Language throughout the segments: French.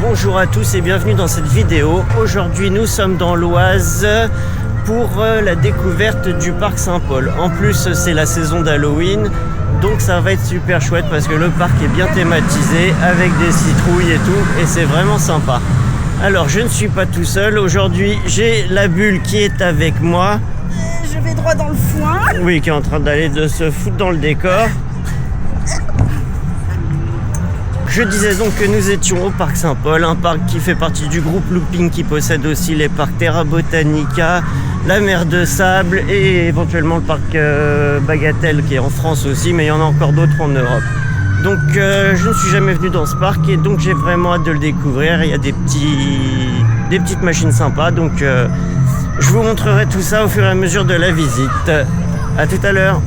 Bonjour à tous et bienvenue dans cette vidéo. Aujourd'hui nous sommes dans l'Oise pour la découverte du parc Saint-Paul. En plus c'est la saison d'Halloween, donc ça va être super chouette parce que le parc est bien thématisé avec des citrouilles et tout, et c'est vraiment sympa. Alors je ne suis pas tout seul, aujourd'hui j'ai la bulle qui est avec moi. Je vais droit dans le foin. Oui, qui est en train d'aller de se foutre dans le décor. Je disais donc que nous étions au parc Saint-Paul, un parc qui fait partie du groupe Looping qui possède aussi les parcs Terra Botanica, la mer de Sable et éventuellement le parc Bagatelle qui est en France aussi, mais il y en a encore d'autres en Europe. Donc je ne suis jamais venu dans ce parc et donc j'ai vraiment hâte de le découvrir. Il y a des petites machines sympas, donc je vous montrerai tout ça au fur et à mesure de la visite. À tout à l'heure.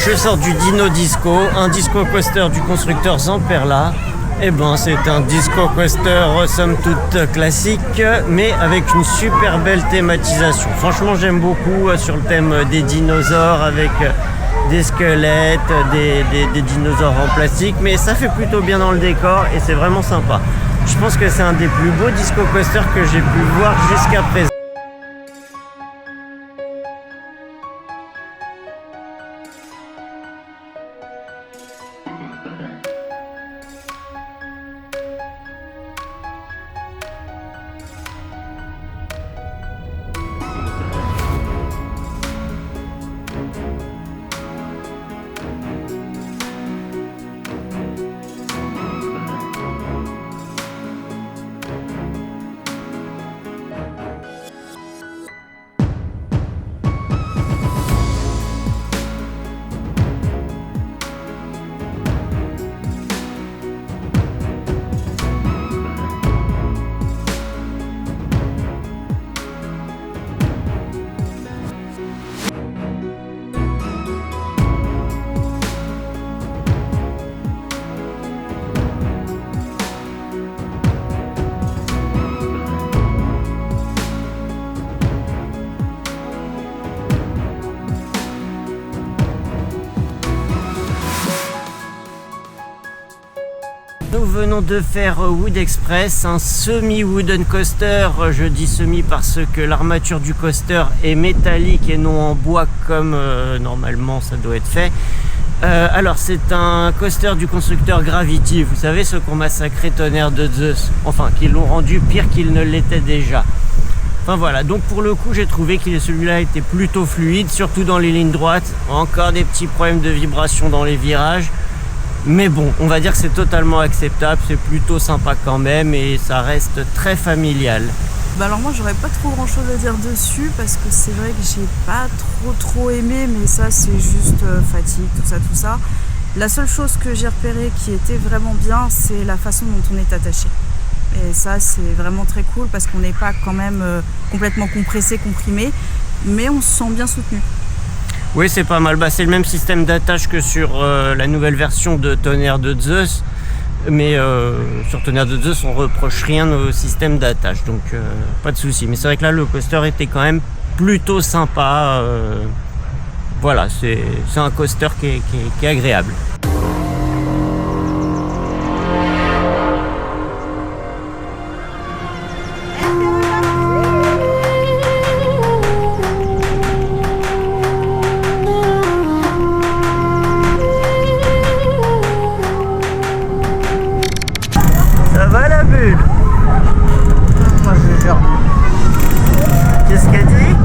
Je sors du Dino Disco, un disco coaster du constructeur Zamperla. Et ben c'est un disco coaster somme toute classique, mais avec une super belle thématisation. Franchement j'aime beaucoup sur le thème des dinosaures avec des squelettes, des dinosaures en plastique, mais ça fait plutôt bien dans le décor et c'est vraiment sympa. Je pense que c'est un des plus beaux disco coasters que j'ai pu voir jusqu'à présent. Nous venons de faire Wood Express, un semi-wooden coaster. Je dis semi parce que l'armature du coaster est métallique et non en bois comme normalement ça doit être fait. Alors c'est un coaster du constructeur Gravity, vous savez ceux qui ont massacré Tonnerre de Zeus, enfin qui l'ont rendu pire qu'il ne l'était déjà. Enfin voilà, donc pour le coup j'ai trouvé que celui-là était plutôt fluide, surtout dans les lignes droites. Encore des petits problèmes de vibration dans les virages. Mais bon, on va dire que c'est totalement acceptable, c'est plutôt sympa quand même et ça reste très familial. Bah alors moi j'aurais pas trop grand chose à dire dessus parce que c'est vrai que j'ai pas trop aimé, mais ça c'est juste fatigue, tout ça. La seule chose que j'ai repérée qui était vraiment bien, c'est la façon dont on est attaché. Et ça c'est vraiment très cool parce qu'on n'est pas quand même complètement compressé, comprimé, mais on se sent bien soutenu. Oui, c'est pas mal. Bah, c'est le même système d'attache que sur la nouvelle version de Tonnerre de Zeus. Mais sur Tonnerre de Zeus, on reproche rien au système d'attache. Donc, pas de souci. Mais c'est vrai que là, le coaster était quand même plutôt sympa. Voilà, c'est un coaster qui est agréable. Ça va la bulle? Moi je vais faire. Qu'est-ce qu'elle dit?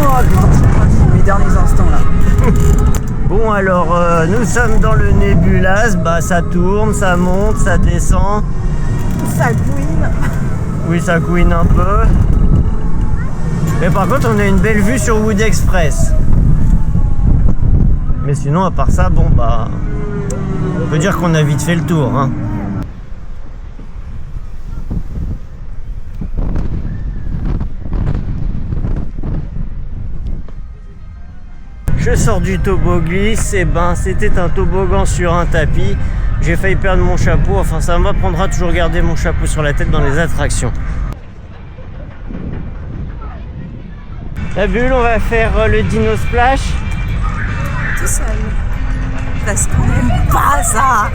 Oh putain, mes derniers instants là. Bon alors, nous sommes dans le Nébulas. Bah ça tourne, ça monte, ça descend. Ça couine. Oui, ça couine un peu. Mais par contre, on a une belle vue sur Wood Express. Mais sinon, à part ça, bon bah... on peut dire qu'on a vite fait le tour, hein. Je sors du toboglisse, et ben c'était un toboggan sur un tapis. J'ai failli perdre mon chapeau, enfin ça m'apprendra à toujours garder mon chapeau sur la tête dans les attractions. La bulle, on va faire le Dino Splash. Tout seul. Parce qu'on n'aime pas ça.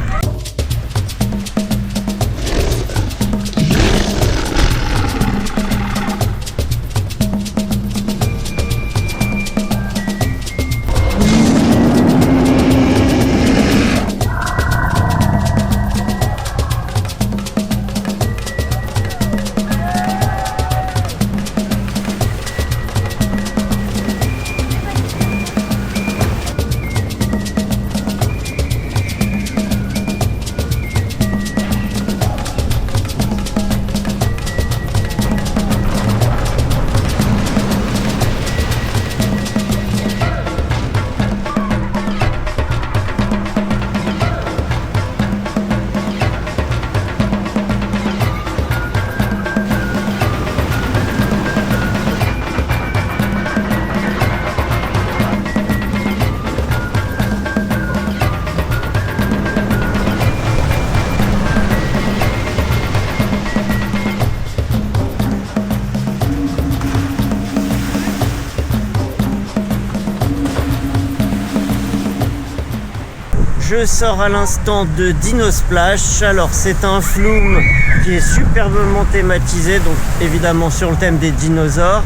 Je sors à l'instant de Dino Splash. Alors c'est un flume qui est superbement thématisé, donc évidemment sur le thème des dinosaures.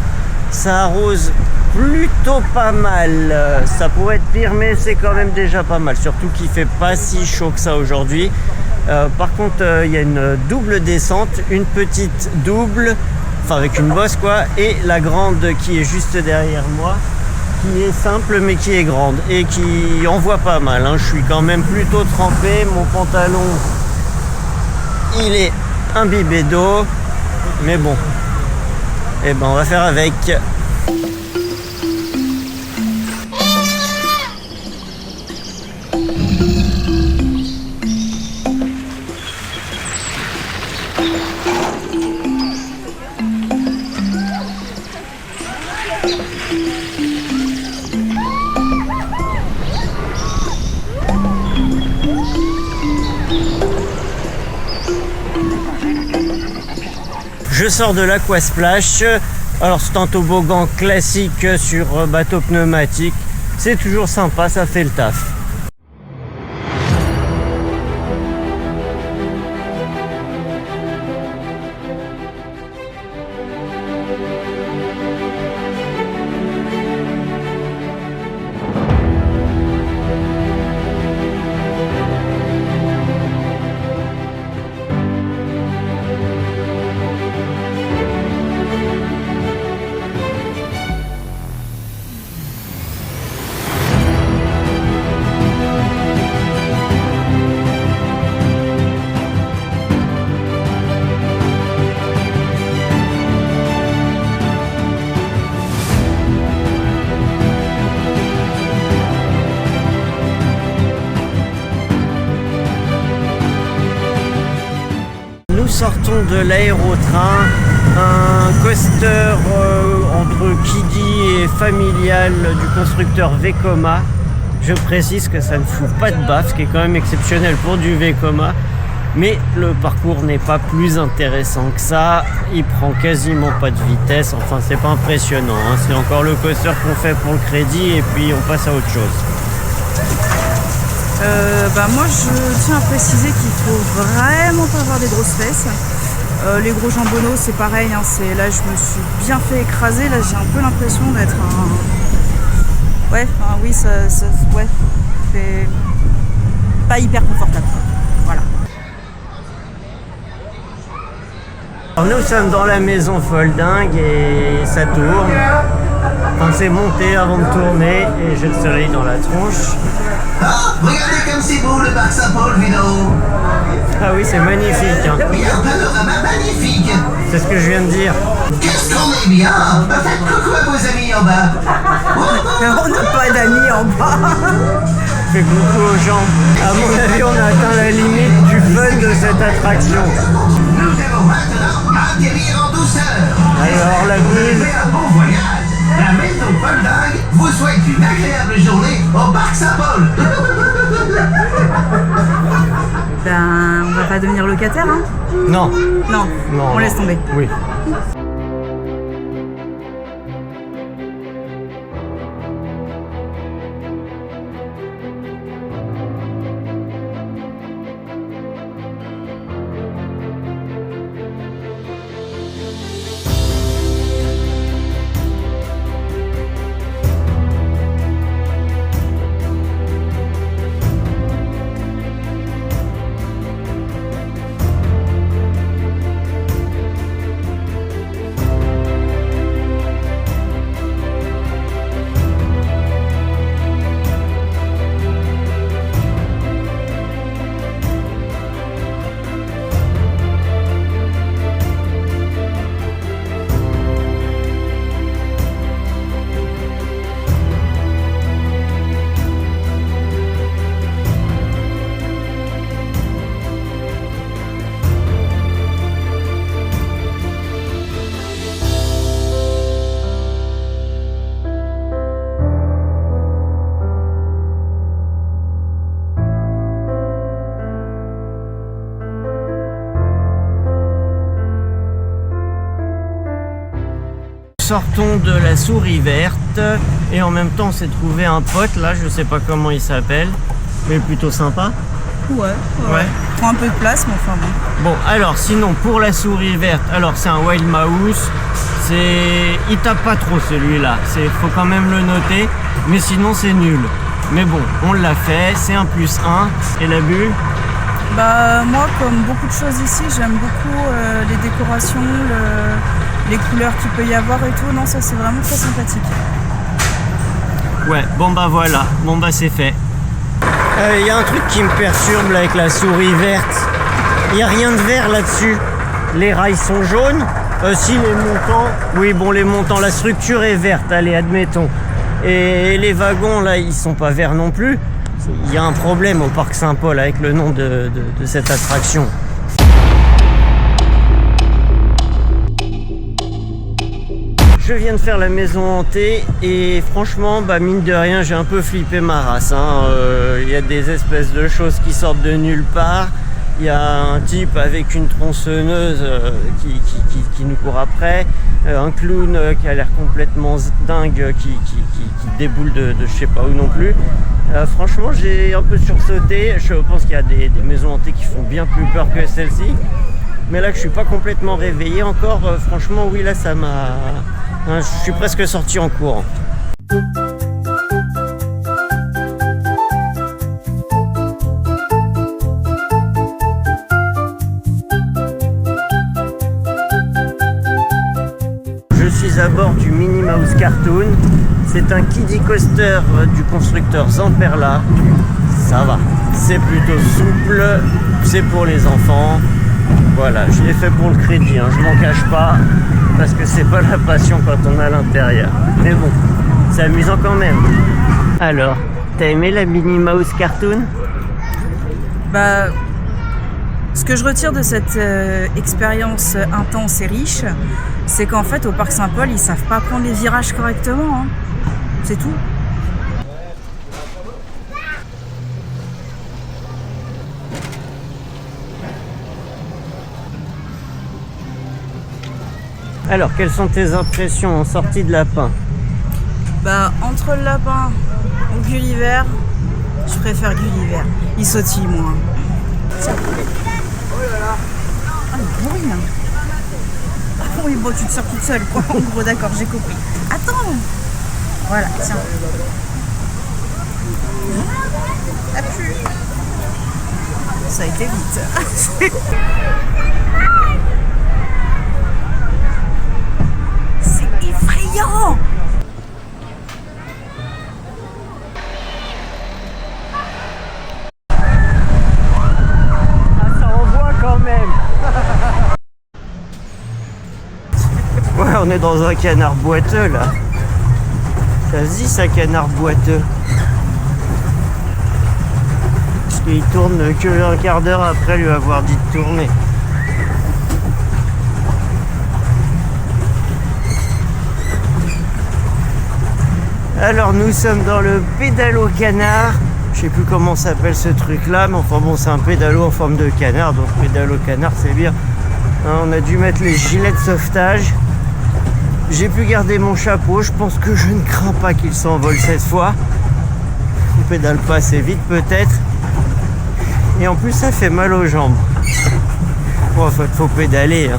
Ça arrose plutôt pas mal. Ça pourrait être pire, mais c'est quand même déjà pas mal. Surtout qu'il fait pas si chaud que ça aujourd'hui. Par contre, il y a une double descente, une petite double, enfin avec une bosse quoi, et la grande qui est juste derrière moi, qui est simple mais qui est grande et qui envoie pas mal, hein. Je suis quand même plutôt trempé, mon pantalon il est imbibé d'eau, mais bon, et ben on va faire avec. Je sors de l'Aquasplash. Alors c'est un toboggan classique sur bateau pneumatique. C'est toujours sympa, ça fait le taf. sortons de l'aérotrain, un coaster entre kiddie et familial du constructeur Vekoma. Je précise que ça ne fout pas de baffe, ce qui est quand même exceptionnel pour du Vekoma. Mais le parcours n'est pas plus intéressant que ça, il prend quasiment pas de vitesse, enfin c'est pas impressionnant, hein. C'est encore le coaster qu'on fait pour le crédit et puis on passe à autre chose. Moi je tiens à préciser qu'il faut vraiment pas avoir des grosses fesses. Les gros jambonneaux c'est pareil, hein, là je me suis bien fait écraser, là j'ai un peu l'impression d'être un... Ouais, oui, ouais, c'est pas hyper confortable. Voilà. Alors nous sommes dans la maison Folding et ça tourne. Enfin, c'est monté avant de tourner et j'ai le soleil dans la tronche. Ah, regardez comme c'est beau le parc Saint-Paul, Vino. Ah oui, c'est magnifique. Hein. Oui, un panorama magnifique. C'est ce que je viens de dire. Qu'est-ce qu'on est bien. Faites coucou à vos amis en bas. On n'a pas d'amis en bas. Fais coucou aux gens. À mon avis, on a atteint la limite du fun de cette attraction. Nous allons maintenant atterrir en douceur. Alors la bulle. Un bon voyage. La maison Folding vous souhaite une agréable journée au parc Saint-Paul. On va pas devenir locataire, hein? Non. Non, on laisse tomber. Oui. Sortons de la souris verte et en même temps on s'est trouvé un pote là, je sais pas comment il s'appelle, mais plutôt sympa. Ouais. Prends un peu de place, mais enfin bon. Bon, alors sinon pour la souris verte, alors c'est un Wild Mouse, il tape pas trop celui-là, faut quand même le noter, mais sinon c'est nul. Mais bon, on l'a fait, c'est un +1 et la bulle. Moi, comme beaucoup de choses ici, j'aime beaucoup les décorations, les couleurs qu'il peut y avoir et tout. Non, ça c'est vraiment très sympathique. Ouais, voilà, c'est fait. Il y a un truc qui me perturbe là, avec la souris verte. Il n'y a rien de vert là-dessus. Les rails sont jaunes. Si, les montants. Oui, bon, les montants, la structure est verte, allez, admettons. Et les wagons là, ils sont pas verts non plus. Il y a un problème au parc Saint-Paul avec le nom de cette attraction. Je viens de faire la maison hantée et franchement, mine de rien, j'ai un peu flippé ma race. Il y a des espèces de choses qui sortent de nulle part. Il y a un type avec une tronçonneuse qui nous court après. Un clown qui a l'air complètement dingue, qui déboule de je sais pas où non plus. Franchement, j'ai un peu sursauté. Je pense qu'il y a des maisons hantées qui font bien plus peur que celle-ci. Mais là que je suis pas complètement réveillé encore, franchement, oui, là, ça m'a... Je suis presque sorti en courant. Je suis à bord du Minnie Mouse Cartoon. C'est un kiddie coaster du constructeur Zamperla. Ça va, c'est plutôt souple, c'est pour les enfants. Voilà, je l'ai fait pour le crédit, je m'en cache pas, parce que c'est pas la passion quand on est à l'intérieur. Mais bon, c'est amusant quand même. Alors, t'as aimé la Minnie Mouse Cartoon ? Ce que je retire de cette expérience intense et riche, c'est qu'en fait au Parc Saint-Paul, ils savent pas prendre les virages correctement, hein. C'est tout. Alors, quelles sont tes impressions en sortie de lapin? Bah, entre le lapin ou Gulliver, je préfère Gulliver. Il sautille moins. Tiens. Oh là là. Ah, il bourrine. Ah oui, bon, tu te sors toute seule, quoi. En gros, d'accord, j'ai compris. Attends. Voilà, tiens. Ah, plus. Ça a été vite. C'est effrayant. Ouais, on est dans un canard boiteux là. Ça se dit ça, canard boiteux. Parce qu'il tourne que un quart d'heure après lui avoir dit de tourner. Alors nous sommes dans le pédalo canard. Je sais plus comment s'appelle ce truc là, mais enfin bon, c'est un pédalo en forme de canard, donc pédalo canard c'est bien. Hein, on a dû mettre les gilets de sauvetage. J'ai pu garder mon chapeau, je pense que je ne crains pas qu'il s'envole cette fois. On pédale pas assez vite peut-être. Et en plus ça fait mal aux jambes. Bon, en fait, faut pédaler. Hein.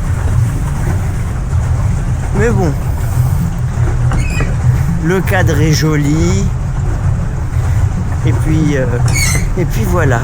Mais bon. Le cadre est joli. Et puis voilà.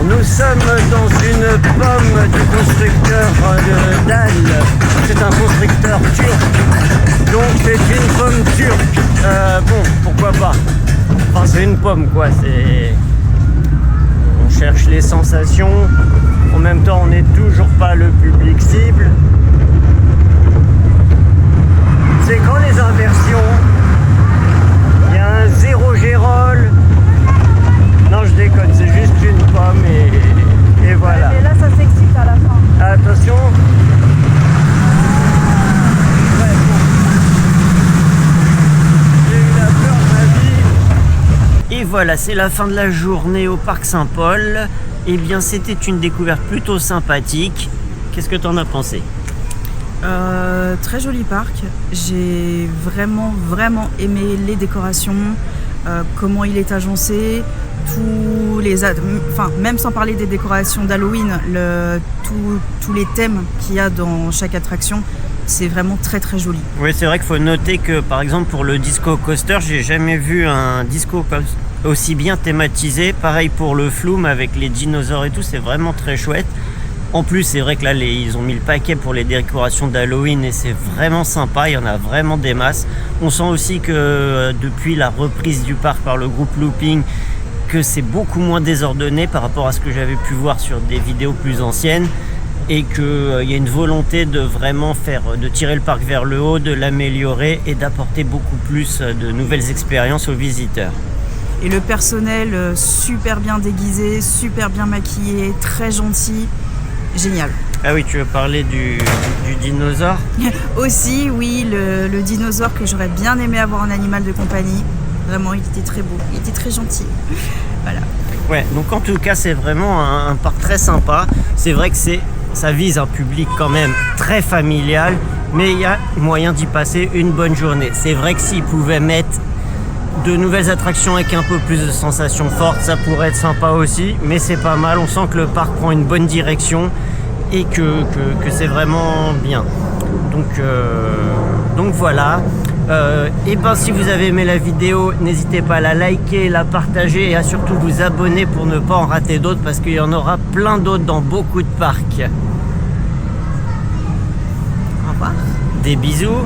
Nous sommes dans une pomme du constructeur de Dalle. C'est un constructeur turc. Donc c'est une pomme turque. Bon, pourquoi pas. Enfin c'est une pomme quoi. On cherche les sensations. En même temps on n'est toujours pas le public cible. C'est quand les inversions. Il y a un zéro gérole. Non, je déconne, c'est juste une pomme et voilà. Et là, ça s'excite à la fin. Attention. Ouais, bon. J'ai eu la peur de ma vie. Et voilà, c'est la fin de la journée au Parc Saint-Paul. Eh bien, c'était une découverte plutôt sympathique. Qu'est-ce que tu en as pensé? Très joli parc. J'ai vraiment aimé les décorations, comment il est agencé. Même sans parler des décorations d'Halloween, tous les thèmes qu'il y a dans chaque attraction, c'est vraiment très joli. Oui, c'est vrai qu'il faut noter que par exemple pour le Disco Coaster, j'ai jamais vu un disco aussi bien thématisé. Pareil pour le Flume avec les dinosaures et tout, c'est vraiment très chouette. En plus, c'est vrai que là, ils ont mis le paquet pour les décorations d'Halloween et c'est vraiment sympa, il y en a vraiment des masses. On sent aussi que depuis la reprise du parc par le groupe Looping, que c'est beaucoup moins désordonné par rapport à ce que j'avais pu voir sur des vidéos plus anciennes et qu'il y a une volonté de vraiment de tirer le parc vers le haut, de l'améliorer et d'apporter beaucoup plus de nouvelles expériences aux visiteurs. Et le personnel super bien déguisé, super bien maquillé, très gentil, génial. Ah oui, tu veux parler du dinosaure? Aussi, oui, le dinosaure que j'aurais bien aimé avoir en animal de compagnie. Vraiment, il était très beau, il était très gentil. Voilà. Ouais, donc en tout cas, c'est vraiment un parc très sympa. C'est vrai que ça vise un public quand même très familial, mais il y a moyen d'y passer une bonne journée. C'est vrai que s'ils pouvaient mettre de nouvelles attractions avec un peu plus de sensations fortes, ça pourrait être sympa aussi, mais c'est pas mal. On sent que le parc prend une bonne direction et que c'est vraiment bien. Donc voilà. Et ben si vous avez aimé la vidéo, n'hésitez pas à la liker, la partager et à surtout vous abonner pour ne pas en rater d'autres parce qu'il y en aura plein d'autres dans beaucoup de parcs. revoir. Des bisous.